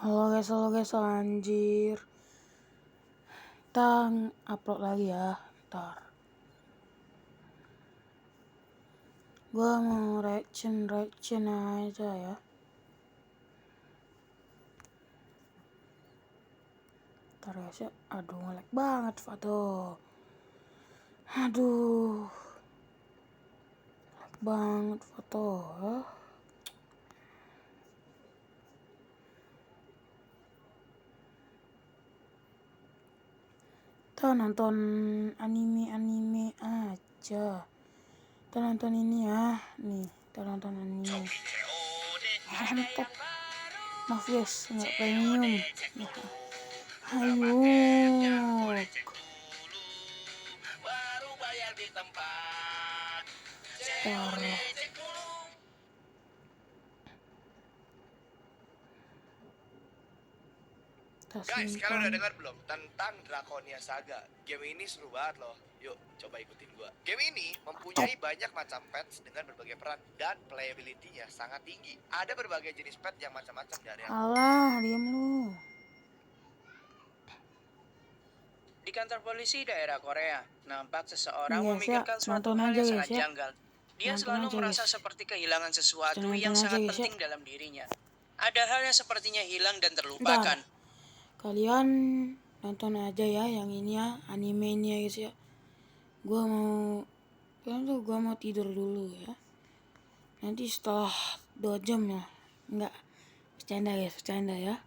Halo guys, anjir. Kita upload lagi ya, ntar. Gua mau reaction aja ya. Ntar guys ya. Aduh, ngelag banget foto. Aduh. Ngelag banget foto. Kita nonton anime aja. Kita nonton ini ya. Nih, kita nonton anime. Mantap. Maaf guys, nggak premium. Ya. Ayo. Taruh. Guys, kalian udah dengar belum tentang Draconia Saga? Game ini seru banget loh. Yuk, coba ikutin gua. Game ini mempunyai banyak macam pets dengan berbagai peran dan playability-nya sangat tinggi. Ada berbagai jenis pet yang macam-macam dari yang... Alah, diam lu. Di kantor polisi daerah Korea, nampak seseorang Yes, ya. memikirkan suatu Nonton hal aja yang guys sangat ya. janggal. Dia Nonton selalu aja, merasa guys. seperti kehilangan sesuatu yang Nonton aja, sangat guys, ya. penting dalam dirinya. Ada hal yang sepertinya hilang dan Ntar, terlupakan. kalian nonton aja ya yang ini ya, animenya guys ya. Gua mau tidur dulu ya. Nanti setelah 2 jam ya. Enggak, bercanda ya.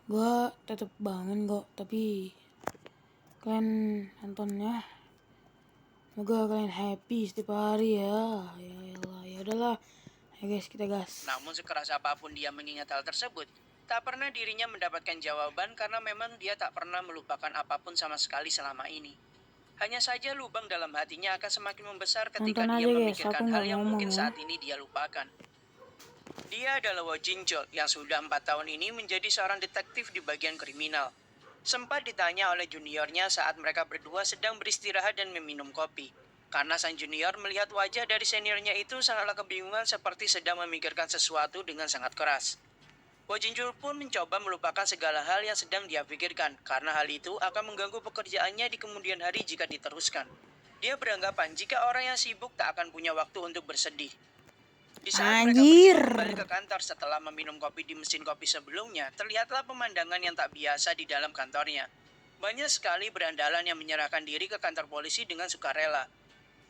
Gua tetap bangun kok, tapi kalian nontonnya. Semoga kalian happy setiap hari ya. Ya udahlah. Ya guys, kita gas. Namun sekeras apapun dia mengingat hal tersebut, tak pernah dirinya mendapatkan jawaban karena memang dia tak pernah melupakan apapun sama sekali selama ini. Hanya saja lubang dalam hatinya akan semakin membesar ketika Nonton dia aja guys, memikirkan aku hal nggak yang ngomong mungkin ya. saat ini dia lupakan. Dia adalah Wo Jinjol yang sudah 4 tahun ini menjadi seorang detektif di bagian kriminal. Sempat ditanya oleh juniornya saat mereka berdua sedang beristirahat dan meminum kopi. Karena sang junior melihat wajah dari seniornya itu sangatlah kebingungan seperti sedang memikirkan sesuatu dengan sangat keras. Wo Jinjul pun mencoba melupakan segala hal yang sedang dia pikirkan karena hal itu akan mengganggu pekerjaannya di kemudian hari jika diteruskan. Dia beranggapan jika orang yang sibuk tak akan punya waktu untuk bersedih. Di saat mereka berdua kembali ke kantor setelah meminum kopi di mesin kopi sebelumnya, terlihatlah pemandangan yang tak biasa di dalam kantornya. Banyak sekali berandalan yang menyerahkan diri ke kantor polisi dengan sukarela.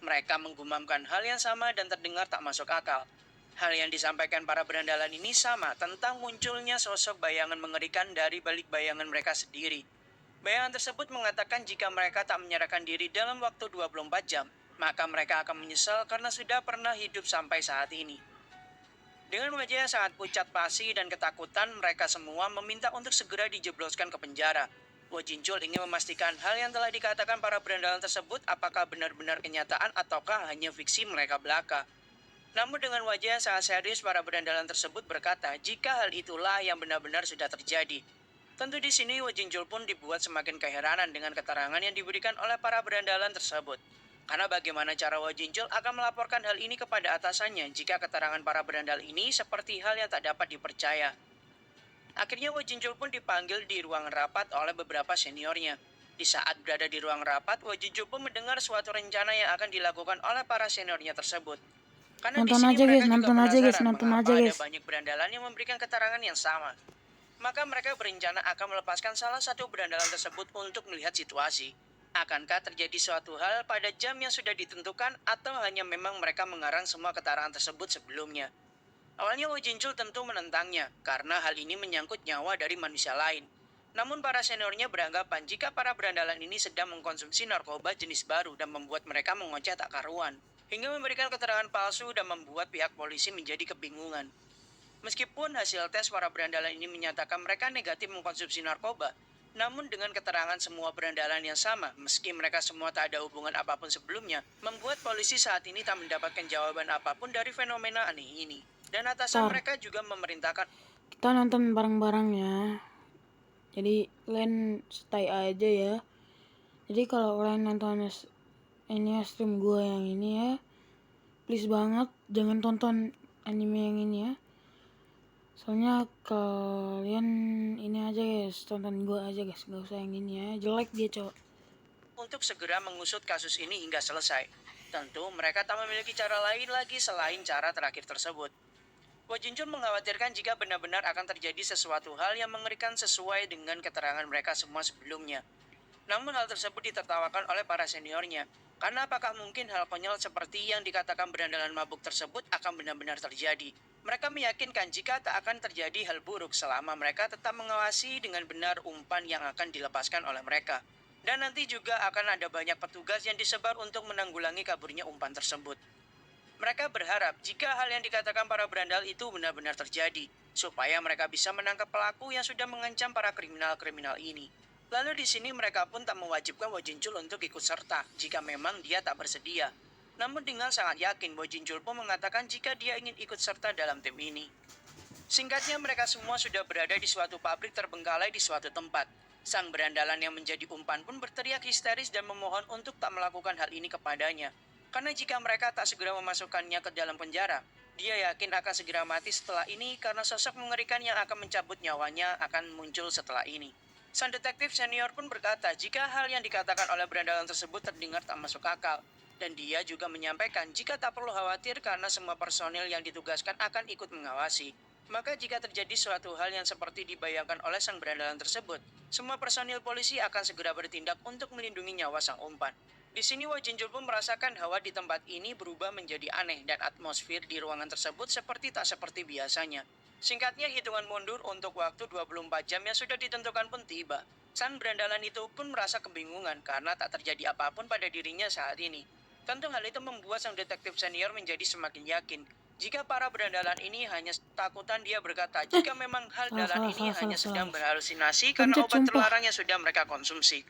Mereka menggumamkan hal yang sama dan terdengar tak masuk akal. Hal yang disampaikan para berandalan ini sama tentang munculnya sosok bayangan mengerikan dari balik bayangan mereka sendiri. Bayangan tersebut mengatakan jika mereka tak menyerahkan diri dalam waktu 24 jam, maka mereka akan menyesal karena sudah pernah hidup sampai saat ini. Dengan wajah yang sangat pucat pasi dan ketakutan, mereka semua meminta untuk segera dijebloskan ke penjara. Wo Jinjul ingin memastikan hal yang telah dikatakan para berandalan tersebut apakah benar-benar kenyataan ataukah hanya fiksi mereka belaka. Namun dengan wajah yang sangat serius, para berandalan tersebut berkata jika hal itulah yang benar-benar sudah terjadi. Tentu di sini Wo Jinjul pun dibuat semakin keheranan dengan keterangan yang diberikan oleh para berandalan tersebut. Karena bagaimana cara Wo Jinjul akan melaporkan hal ini kepada atasannya jika keterangan para berandal ini seperti hal yang tak dapat dipercaya. Akhirnya Wo Jinjul pun dipanggil di ruang rapat oleh beberapa seniornya. Di saat berada di ruang rapat, Wo Jinjul pun mendengar suatu rencana yang akan dilakukan oleh para seniornya tersebut. Karena di sini mereka juga penasaran mengapa ada banyak berandalan yang memberikan keterangan yang sama. Maka mereka berencana akan melepaskan salah satu berandalan tersebut untuk melihat situasi. Akankah terjadi suatu hal pada jam yang sudah ditentukan atau hanya memang mereka mengarang semua keterangan tersebut sebelumnya? Awalnya Wo Jinjul tentu menentangnya karena hal ini menyangkut nyawa dari manusia lain. Namun para seniornya beranggapan jika para berandalan ini sedang mengkonsumsi narkoba jenis baru dan membuat mereka mengoceh tak karuan, hingga memberikan keterangan palsu dan membuat pihak polisi menjadi kebingungan. Meskipun hasil tes para berandalan ini menyatakan mereka negatif mengkonsumsi narkoba, namun dengan keterangan semua berandalan yang sama, meski mereka semua tak ada hubungan apapun sebelumnya, membuat polisi saat ini tak mendapatkan jawaban apapun dari fenomena aneh ini. Dan atasan mereka juga memerintahkan kita nonton bareng-bareng ya. Jadi kalian stay aja ya. Jadi kalau kalian nonton ini stream gue yang ini ya, please banget jangan tonton anime yang ini ya. Soalnya kalian ini aja guys, tonton gue aja guys, gak usah yang ini ya, jelek dia cowok. Untuk segera mengusut kasus ini hingga selesai. Tentu mereka tak memiliki cara lain lagi selain cara terakhir tersebut. Wo Jinjun mengkhawatirkan jika benar-benar akan terjadi sesuatu hal yang mengerikan sesuai dengan keterangan mereka semua sebelumnya. Namun hal tersebut ditertawakan oleh para seniornya. Karena apakah mungkin hal konyol seperti yang dikatakan berandalan mabuk tersebut akan benar-benar terjadi? Mereka meyakinkan jika tak akan terjadi hal buruk selama mereka tetap mengawasi dengan benar umpan yang akan dilepaskan oleh mereka. Dan nanti juga akan ada banyak petugas yang disebar untuk menanggulangi kaburnya umpan tersebut. Mereka berharap jika hal yang dikatakan para berandal itu benar-benar terjadi, supaya mereka bisa menangkap pelaku yang sudah mengancam para kriminal-kriminal ini. Lalu di sini mereka pun tak mewajibkan Wo Jinjul untuk ikut serta jika memang dia tak bersedia. Namun dengan sangat yakin Wo Jinjul pun mengatakan jika dia ingin ikut serta dalam tim ini. Singkatnya mereka semua sudah berada di suatu pabrik terbengkalai di suatu tempat. Sang berandalan yang menjadi umpan pun berteriak histeris dan memohon untuk tak melakukan hal ini kepadanya. Karena jika mereka tak segera memasukkannya ke dalam penjara, dia yakin akan segera mati setelah ini karena sosok mengerikan yang akan mencabut nyawanya akan muncul setelah ini. Sang detektif senior pun berkata jika hal yang dikatakan oleh berandalan tersebut terdengar tak masuk akal. Dan dia juga menyampaikan jika tak perlu khawatir karena semua personil yang ditugaskan akan ikut mengawasi. Maka jika terjadi suatu hal yang seperti dibayangkan oleh sang berandalan tersebut, semua personil polisi akan segera bertindak untuk melindungi nyawa sang umpan. Di sini Wo Jinjul pun merasakan hawa di tempat ini berubah menjadi aneh dan atmosfer di ruangan tersebut seperti tak seperti biasanya. Singkatnya hitungan mundur untuk waktu 24 jam yang sudah ditentukan pun tiba. Sang berandalan itu pun merasa kebingungan karena tak terjadi apapun pada dirinya saat ini. Tentu hal itu membuat sang detektif senior menjadi semakin yakin. Jika para berandalan ini hanya takutan, dia berkata jika memang hal dalan ini hanya sedang berhalusinasi karena Pencet obat sumpah. terlarang yang sudah mereka konsumsi.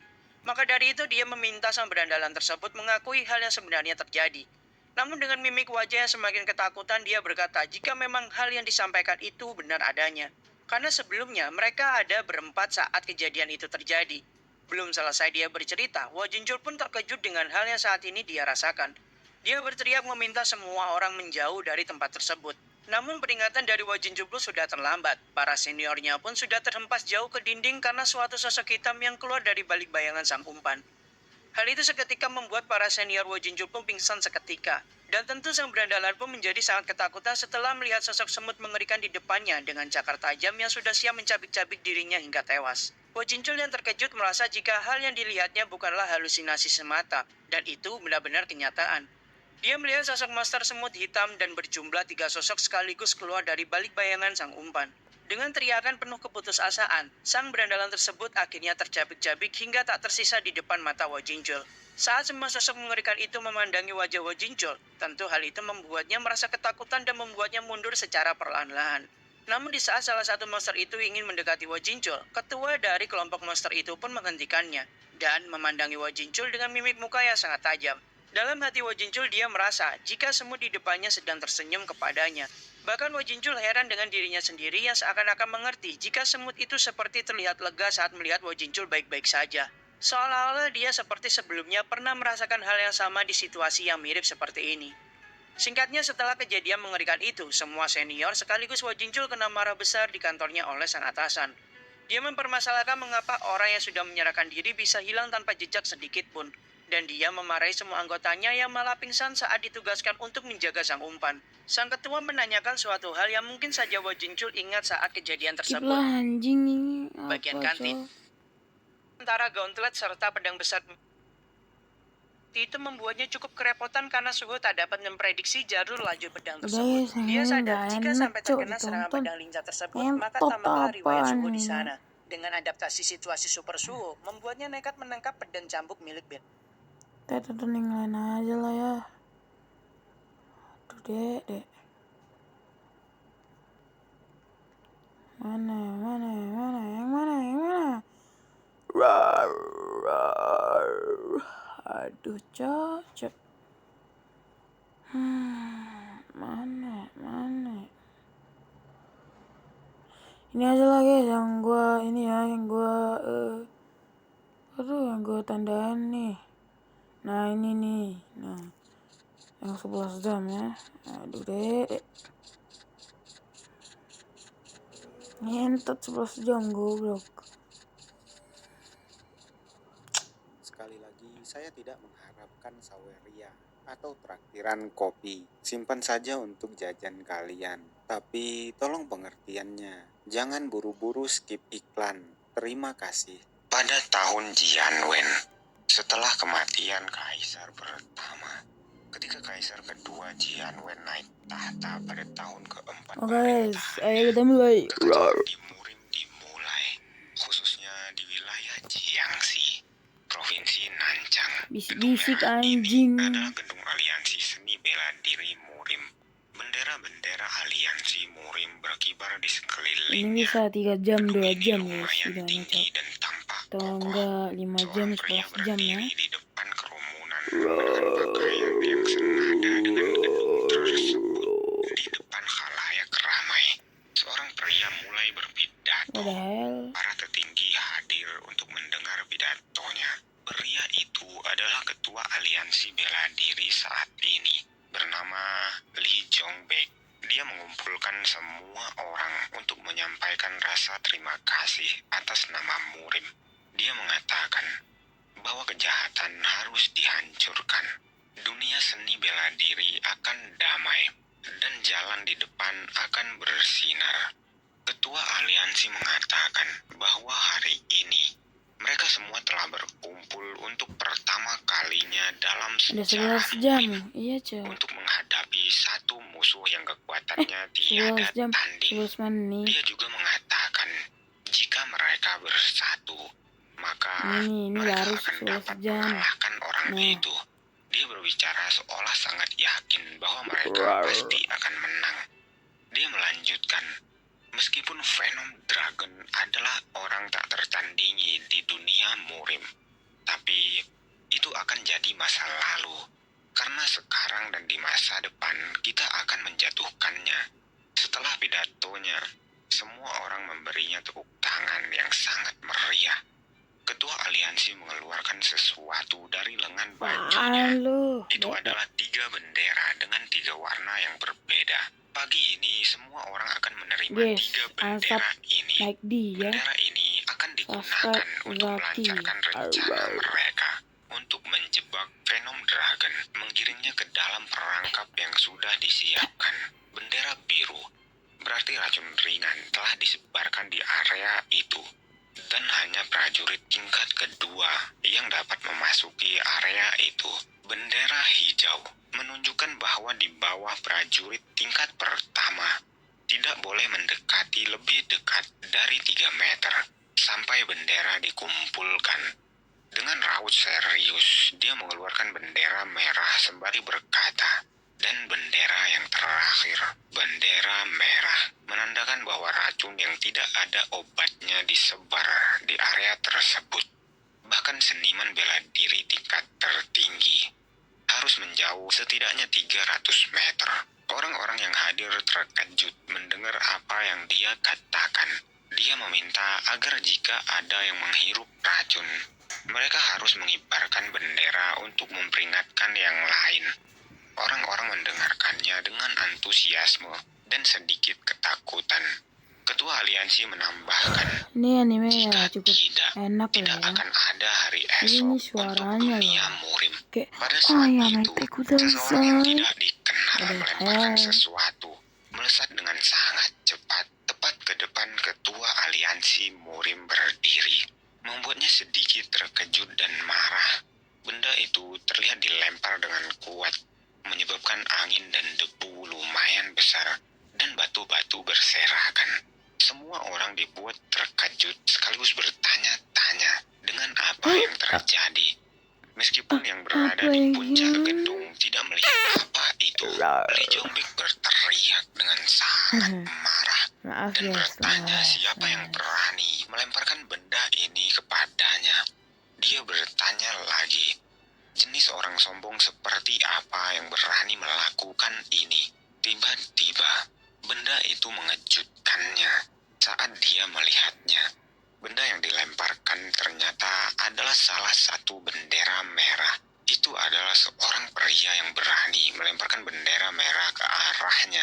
Maka dari itu dia meminta sang berandalan tersebut mengakui hal yang sebenarnya terjadi. Namun dengan mimik wajah yang semakin ketakutan dia berkata jika memang hal yang disampaikan itu benar adanya. Karena sebelumnya mereka ada berempat saat kejadian itu terjadi. Belum selesai dia bercerita, Wo Jinjul pun terkejut dengan hal yang saat ini dia rasakan. Dia berteriak meminta semua orang menjauh dari tempat tersebut. Namun peringatan dari Wo Jinjul sudah terlambat. Para seniornya pun sudah terhempas jauh ke dinding karena suatu sosok hitam yang keluar dari balik bayangan sang umpan. Hal itu seketika membuat para senior Wo Jinjul pun pingsan seketika. Dan tentu sang berandalan pun menjadi sangat ketakutan setelah melihat sosok semut mengerikan di depannya dengan cakar tajam yang sudah siap mencabik-cabik dirinya hingga tewas. Wo Jinjul yang terkejut merasa jika hal yang dilihatnya bukanlah halusinasi semata, dan itu benar-benar kenyataan. Dia melihat sosok monster semut hitam dan berjumlah 3 sosok sekaligus keluar dari balik bayangan sang umpan. Dengan teriakan penuh keputusasaan, sang berandalan tersebut akhirnya tercabik-cabik hingga tak tersisa di depan mata Wo Jinjul. Saat semua sosok mengerikan itu memandangi wajah Wo Jinjul, tentu hal itu membuatnya merasa ketakutan dan membuatnya mundur secara perlahan-lahan. Namun di saat salah satu monster itu ingin mendekati Wo Jinjul, ketua dari kelompok monster itu pun menghentikannya dan memandangi Wo Jinjul dengan mimik muka yang sangat tajam. Dalam hati Wo Jinjul dia merasa jika semut di depannya sedang tersenyum kepadanya. Bahkan Wo Jinjul heran dengan dirinya sendiri yang seakan-akan mengerti jika semut itu seperti terlihat lega saat melihat Wo Jinjul baik-baik saja. Seolah-olah dia seperti sebelumnya pernah merasakan hal yang sama di situasi yang mirip seperti ini. Singkatnya setelah kejadian mengerikan itu, semua senior sekaligus Wo Jinjul kena marah besar di kantornya oleh sang atasan. Dia mempermasalahkan mengapa orang yang sudah menyerahkan diri bisa hilang tanpa jejak sedikit pun. Dan dia memarahi semua anggotanya yang malah pingsan saat ditugaskan untuk menjaga sang umpan. Sang ketua menanyakan suatu hal yang mungkin saja Wo Jinjul ingat saat kejadian Skip tersebut. lah anjing ini. Bagian Apa kantin. cowok? Antara gauntlet serta pedang besar itu membuatnya cukup kerepotan karena suhu tak dapat memprediksi jalur laju pedang Udah tersebut. ya, Dia ini sadar nggak jika enak sampai cok terkena serangan ditonton. pedang lincah tersebut, maka Ngentot tamatlah riwayat suhu di apaan sana. ini? Dengan adaptasi situasi super suhu, membuatnya nekat menangkap pedang cambuk milik Ben. Kita tonton yang lain aja lah ya. Aduh dek. Mana? Aduh cok. Mana? Ini aja lah guys yang gua ini ya, yang gua tandain nih. Nah ini nih, nah. Yang 11 jam ya. Aduh dek. Ngentot 11 jam goblok. Sekali lagi, saya tidak mengharapkan saweria atau traktiran kopi. Simpan saja untuk jajan kalian. Tapi tolong pengertiannya. Jangan buru-buru skip iklan. Terima kasih. Pada tahun Jianwen, setelah kematian Kaisar pertama, ketika Kaisar kedua Jianwen naik tahta pada tahun keempat Oke guys, pemerintahannya, ayo kita mulai. kekacauan di Murim dimulai, khususnya di wilayah Jiangxi, Provinsi Nanchang. Bisik-bisik Gedung merah ini anjing. adalah gedung aliansi seni bela diri Murim. Bendera-bendera aliansi Murim berkibar di Ini sekelilingnya. bisa 3 jam, Gedung 2 ini jam guys lumayan videonya, tinggi Cok. dan tampak Atau kokoh. enggak 5 jam, Seorang pria 11 jam ya. berdiri di depan kerumunan dengan pakaian yang senada dengan gedung tersebut. Di depan khalayak ramai, seorang pria mulai berpidato. What the hell? Para petinggi hadir untuk mendengar pidatonya. Pria itu adalah ketua aliansi bela diri saat ini, bernama Lee Jong-baek. Dia mengumpulkan semua orang untuk menyampaikan rasa terima kasih atas nama Murim. Dia mengatakan bahwa kejahatan harus dihancurkan. Dunia seni bela diri akan damai dan jalan di depan akan bersinar. Ketua aliansi mengatakan bahwa hari ini mereka semua telah berkumpul untuk pertama kalinya dalam Udah sejarah 11 jam. Murim Iya, Cok. untuk menghadapi satu musuh yang kekuatannya tiada 11 jam, tanding. 11 menit. Dia juga mengatakan jika mereka bersatu, maka Ini mereka baru akan 11 dapat jam. mengalahkan orang Nah. itu. Dia berbicara seolah sangat yakin bahwa mereka pasti akan menang. Dia melanjutkan, meskipun Venom Dragon adalah orang tak tertandingi di dunia Murim, tapi itu akan jadi masa lalu. Karena sekarang dan di masa depan kita akan menjatuhkannya. Setelah pidatonya, semua orang memberinya tepuk tangan yang sangat meriah. Ketua aliansi mengeluarkan sesuatu dari lengan bajunya. Halo. Itu adalah 3 bendera dengan 3 warna yang berbeda. Pagi ini semua orang akan menerima Guys, 3 bendera ansap ini. like dia. Bendera ini akan digunakan Subscribe untuk Zaki. melancarkan rencana mereka untuk menjebak Venom Dragon, menggiringnya ke dalam perangkap yang sudah disiapkan. Bendera biru berarti racun ringan telah disebarkan di area itu, dan hanya prajurit tingkat kedua yang dapat memasuki area itu. Bendera hijau menunjukkan bahwa di bawah prajurit tingkat pertama tidak boleh mendekati lebih dekat dari 3 meter sampai bendera dikumpulkan. Dengan raut serius, dia mengeluarkan bendera merah sembari berkata, dan bendera yang terakhir, bendera merah, menandakan bahwa racun yang tidak ada obatnya disebar di area tersebut. Bahkan seniman bela diri tingkat tertinggi harus menjauh setidaknya 300 meter. Orang-orang yang hadir terkejut mendengar apa yang dia katakan. Dia meminta agar jika ada yang menghirup racun, mereka harus mengibarkan bendera untuk memperingatkan yang lain. Orang-orang mendengarkannya dengan antusiasme dan sedikit ketakutan. Ketua aliansi menambahkan, Ini anime jika ya cukup enak tidak lah ya. akan ada hari Ini esok untuk suaranya dunia loh. Murim. Kayak Pada oh saat ya itu, naik kuda seseorang yang say. tidak dikenal Ada melemparkan hell. sesuatu, melesat dengan sangat cepat, tepat ke depan ketua aliansi Murim berdiri, membuatnya sedikit terkejut dan marah. Benda itu terlihat dilempar dengan kuat, menyebabkan angin dan debu lumayan besar, dan batu-batu berserakan. Semua orang dibuat terkejut sekaligus bertanya-tanya dengan apa yang terjadi. Meskipun yang berada Apa di yang puncak ini? gedung tidak melihat apa itu, Lee Jong-baek berteriak dengan sangat marah Maaf dan ya bertanya setelah siapa yang berani melemparkan benda ini kepadanya. Dia bertanya lagi, jenis orang sombong seperti apa yang berani melakukan ini? Tiba-tiba, benda itu mengejutkannya saat dia melihatnya. Benda yang dilemparkan ternyata adalah salah satu bendera merah. Itu adalah seorang pria yang berani melemparkan bendera merah ke arahnya.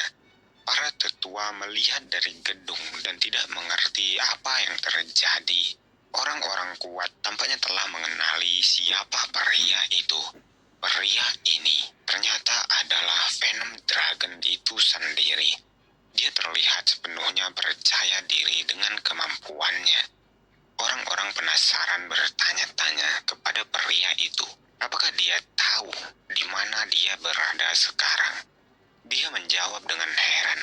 Para tetua melihat dari gedung dan tidak mengerti apa yang terjadi. Orang-orang kuat tampaknya telah mengenali siapa pria itu. Pria ini ternyata adalah Venom Dragon itu sendiri. Dia terlihat sepenuhnya percaya diri dengan kemampuannya. Orang-orang penasaran bertanya-tanya kepada pria itu, apakah dia tahu di mana dia berada sekarang. Dia menjawab dengan heran,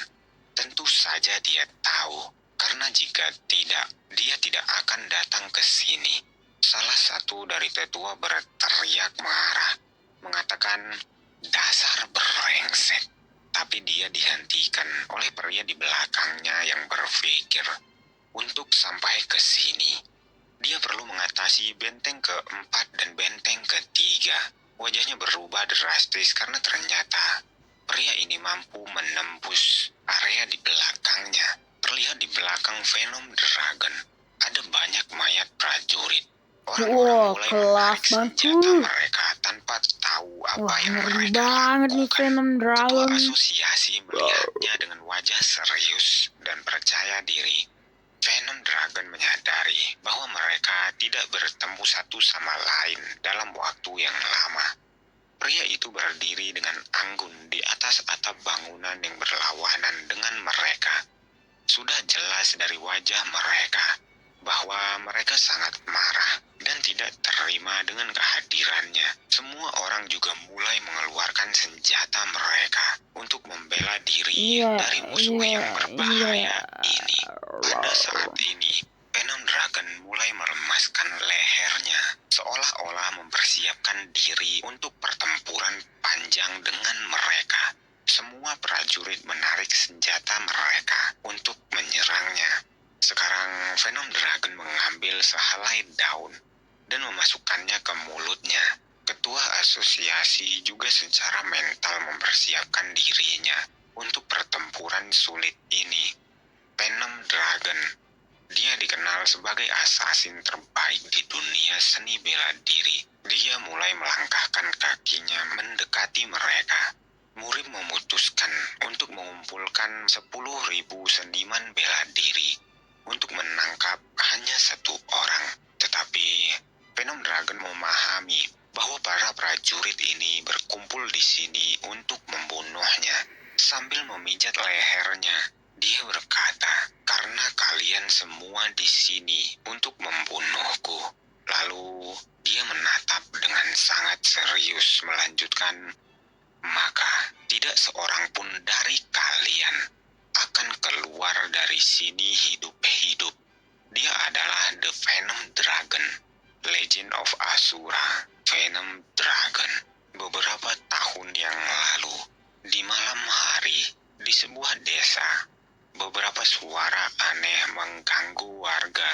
tentu saja dia tahu, karena jika tidak, dia tidak akan datang ke sini. Salah satu dari tetua berteriak marah, mengatakan, dasar brengsek. Tapi dia dihentikan oleh pria di belakangnya yang berpikir, untuk sampai ke sini, dia perlu mengatasi benteng keempat dan benteng ketiga. Wajahnya berubah drastis karena ternyata pria ini mampu menembus area di belakangnya. Terlihat di belakang Venom Dragon ada banyak mayat prajurit. Orang-orang mulai kelas menarik senjata banget. mereka tanpa tahu apa Wah, yang ngeri mereka banget nih lakukan. Venom Ketua Dragon. asosiasi melihatnya dengan wajah serius dan percaya diri. Venom Dragon menyadari bahwa mereka tidak bertemu satu sama lain dalam waktu yang lama. Pria itu berdiri dengan anggun di atas atap bangunan yang berlawanan dengan mereka. Sudah jelas dari wajah mereka bahwa mereka sangat marah dan tidak terima dengan kehadirannya. Semua orang juga mulai mengeluarkan senjata mereka untuk membela diri dari musuh yang berbahaya ini. Pada saat ini, Venom Dragon mulai meremaskan lehernya, seolah-olah mempersiapkan diri untuk pertempuran panjang dengan mereka. Semua prajurit menarik senjata mereka untuk menyerangnya. Sekarang Venom Dragon mengambil sehelai daun dan memasukkannya ke mulutnya. Ketua asosiasi juga secara mental mempersiapkan dirinya untuk pertempuran sulit ini. Venom Dragon, dia dikenal sebagai assassin terbaik di dunia seni bela diri. Dia mulai melangkahkan kakinya mendekati mereka. Murim memutuskan untuk mengumpulkan 10.000 seniman bela diri untuk menangkap hanya satu orang. Tetapi Venom Dragon memahami bahwa para prajurit ini berkumpul di sini untuk membunuhnya. Sambil memijat lehernya, dia berkata, karena kalian semua di sini untuk membunuhku. Lalu dia menatap dengan sangat serius melanjutkan, maka tidak seorang pun dari kalian akan keluar dari sini hidup-hidup. Dia adalah The Venom Dragon, Legend of Asura, Venom Dragon. Beberapa tahun yang lalu, di malam hari, di sebuah desa, beberapa suara aneh mengganggu warga.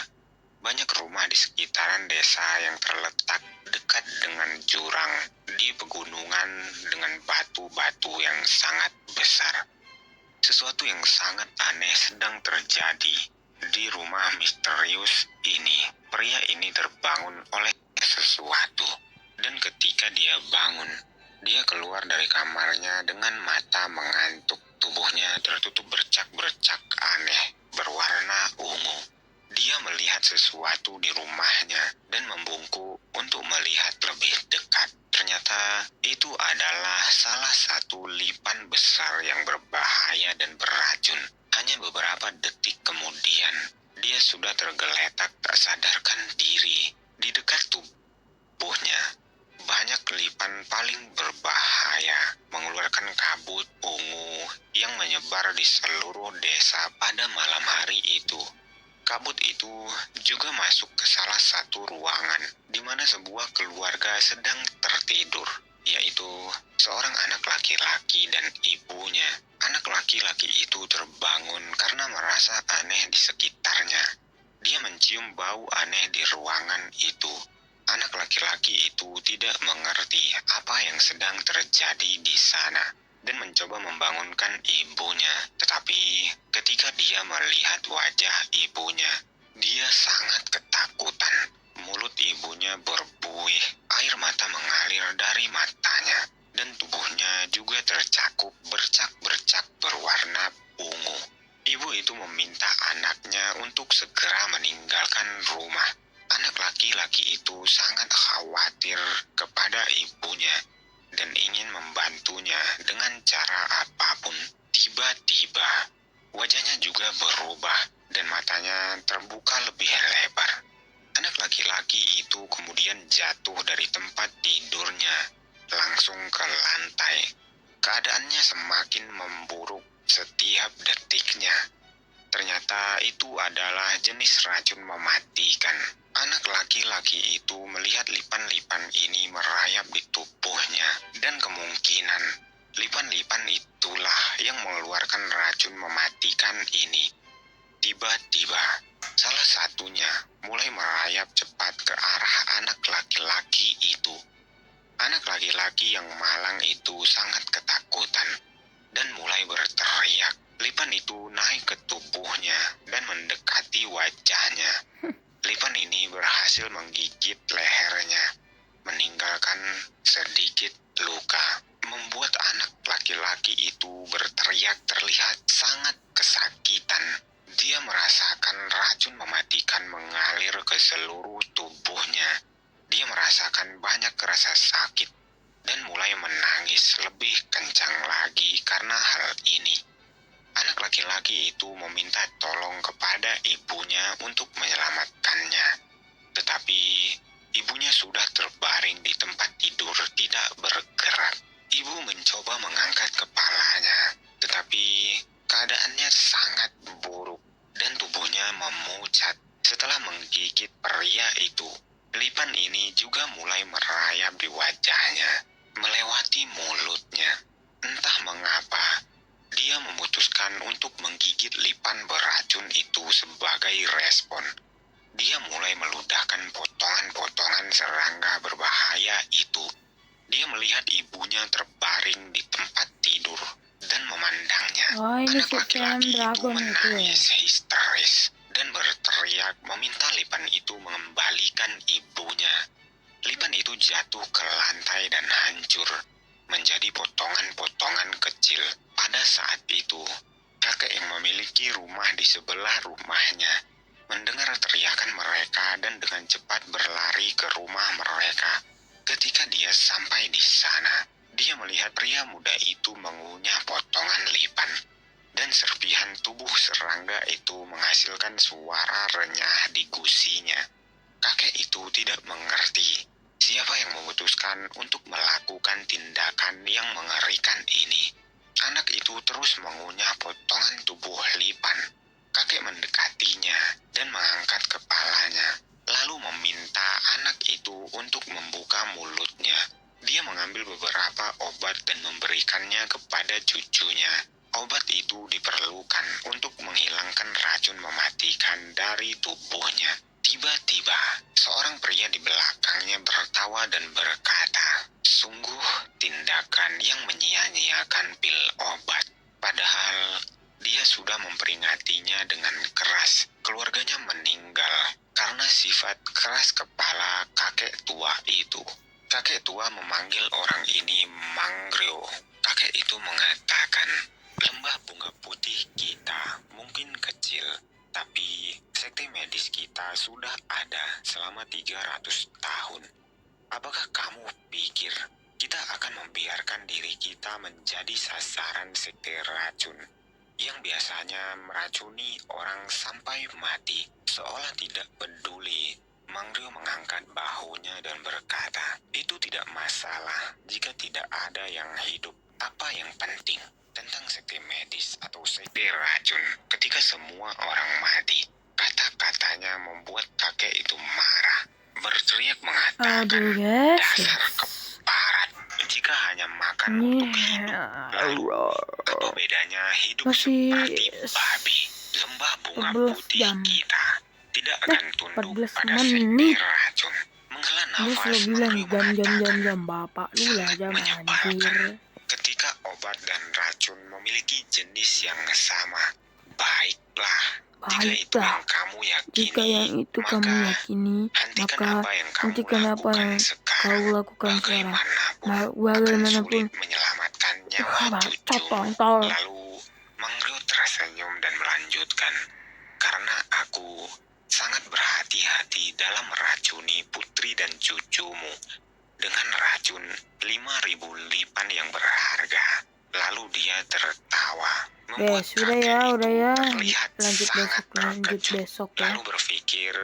Banyak rumah di sekitaran desa yang terletak dekat dengan jurang di pegunungan dengan batu-batu yang sangat besar. Sesuatu yang sangat aneh sedang terjadi di rumah misterius ini. Pria ini terbangun oleh sesuatu, dan ketika dia bangun, dia keluar dari kamarnya dengan mata mengantuk. Tubuhnya tertutup bercak-bercak aneh berwarna ungu. Dia melihat sesuatu di rumahnya dan membungkuk untuk melihat lebih dekat. Ternyata itu adalah salah satu lipan besar yang berbahaya dan beracun. Hanya beberapa detik kemudian, dia sudah tergeletak tak sadarkan diri. Di dekat tubuhnya, banyak lipan paling berbahaya mengeluarkan kabut ungu yang menyebar di seluruh desa pada malam hari itu. Kabut itu juga masuk ke salah satu ruangan di mana sebuah keluarga sedang tertidur, yaitu seorang anak laki-laki dan ibunya. Anak laki-laki itu terbangun karena merasa aneh di sekitarnya. Dia mencium bau aneh di ruangan itu. Anak laki-laki itu tidak mengerti apa yang sedang terjadi di sana dan mencoba membangunkan ibunya. Tetapi ketika dia melihat wajah ibunya, dia sangat ketakutan. Mulut ibunya berbuih, air mata mengalir dari matanya, dan tubuhnya juga tercakup bercak-bercak berwarna ungu. Ibu itu meminta anaknya untuk segera meninggalkan rumah. Anak laki-laki itu sangat khawatir kepada ibunya dan ingin membantunya dengan cara apapun. Tiba-tiba, wajahnya juga berubah dan matanya terbuka lebih lebar. Anak laki-laki itu kemudian jatuh dari tempat tidurnya, langsung ke lantai. Keadaannya semakin memburuk setiap detiknya. Ternyata itu adalah jenis racun mematikan. Anak laki-laki itu melihat lipan-lipan ini merayap di tubuhnya, dan kemungkinan lipan-lipan itulah yang mengeluarkan racun mematikan ini. Tiba-tiba, salah satunya mulai merayap cepat ke arah anak laki-laki itu. Anak laki-laki yang malang itu sangat ketakutan dan mulai berteriak. Lipan itu naik ke tubuhnya dan mendekati wajahnya. Lipan ini berhasil menggigit lehernya, meninggalkan sedikit luka, membuat anak laki-laki itu berteriak terlihat sangat kesakitan. Dia merasakan racun mematikan mengalir ke seluruh tubuhnya. Dia merasakan banyak rasa sakit dan mulai menangis lebih kencang lagi karena hal ini. Anak laki-laki itu meminta tolong kepada ibunya untuk menyelamatkannya. Tetapi ibunya sudah terbaring di tempat tidur tidak bergerak. Ibu mencoba mengangkat kepalanya, tetapi keadaannya sangat buruk dan tubuhnya memucat. Setelah menggigit pria itu, lipan ini juga mulai merayap di wajahnya, melewati mulutnya. Entah mengapa, dia memutuskan untuk menggigit lipan beracun itu sebagai respon. Dia mulai meludahkan potongan-potongan serangga berbahaya itu. Dia melihat ibunya terbaring di tempat tidur dan memandangnya. Oh, ini Anak si film laki-laki itu Dragon itu ya. menangis histeris dan berteriak meminta lipan itu mengembalikan ibunya. Lipan itu jatuh ke lantai dan hancur menjadi potongan-potongan kecil. Pada saat itu, kakek yang memiliki rumah di sebelah rumahnya mendengar teriakan mereka dan dengan cepat berlari ke rumah mereka. Ketika dia sampai di sana, dia melihat pria muda itu mengunyah potongan lipan, dan serpihan tubuh serangga itu menghasilkan suara renyah di gusinya. Kakek itu tidak mengerti siapa yang memutuskan untuk melakukan tindakan yang mengerikan ini. Anak itu terus mengunyah potongan tubuh lipan. Kakek mendekatinya dan mengangkat kepalanya, lalu meminta anak itu untuk membuka mulutnya. Dia mengambil beberapa obat dan memberikannya kepada cucunya. Obat itu diperlukan untuk menghilangkan racun mematikan dari tubuhnya. Tiba-tiba, seorang pria di belakangnya tertawa dan berkata, "Sungguh tindakan yang menyia-nyiakan pil obat. Padahal dia sudah memperingatinya dengan keras. Keluarganya meninggal karena sifat keras kepala kakek tua itu." Kakek tua memanggil orang ini Manggrio. Kakek itu mengatakan, "Lembah bunga putih kita mungkin kecil, tapi sekte medis kita sudah ada selama 300 tahun. Apakah kamu pikir kita akan membiarkan diri kita menjadi sasaran sekte racun yang biasanya meracuni orang sampai mati?" Seolah tidak peduli, Manggrio mengangkat bahunya dan berkata, "Itu tidak masalah jika tidak ada yang hidup. Apa yang penting tentang sekte medis atau sekte racun ketika semua orang mati?" Kata-katanya membuat kakek itu marah, berteriak mengatakan, Aduh guys, "Dasar keparat, jika hanya makan untuk hidup, lalu apa bedanya hidup Masih seperti babi? Lembah bunga 14 putih jam. kita tidak akan tunduk 14 pada sekte menit. racun." Menghela Terus lo nafas, bilang Manggrio jam mengatakan, bapak lu lah "Sangat jam menyebalkan anjir. ketika obat dan racun memiliki jenis yang sama. Baiklah, jika itu Baiklah, yang kamu yakini, jika yang itu kamu maka yakini, hentikan maka apa yang kamu hentikan apa lakukan yang sekarang. kau lakukan sekarang. Bagaimanapun, akan Bagaimanapun, sulit menyelamatkan nyawa bacot cucumu." kontol. Lalu Manggrio tersenyum karena aku sangat berhati-hati dalam meracuni putri dan cucumu dengan racun 5.000 lipan yang berharga. Lalu dia tertawa, membuat udah kakek ya, itu udah ya. terlihat Lanjut sangat lanjut terkejut. besok ya. Lalu berpikir,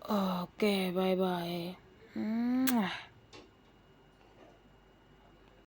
Oke, bye-bye.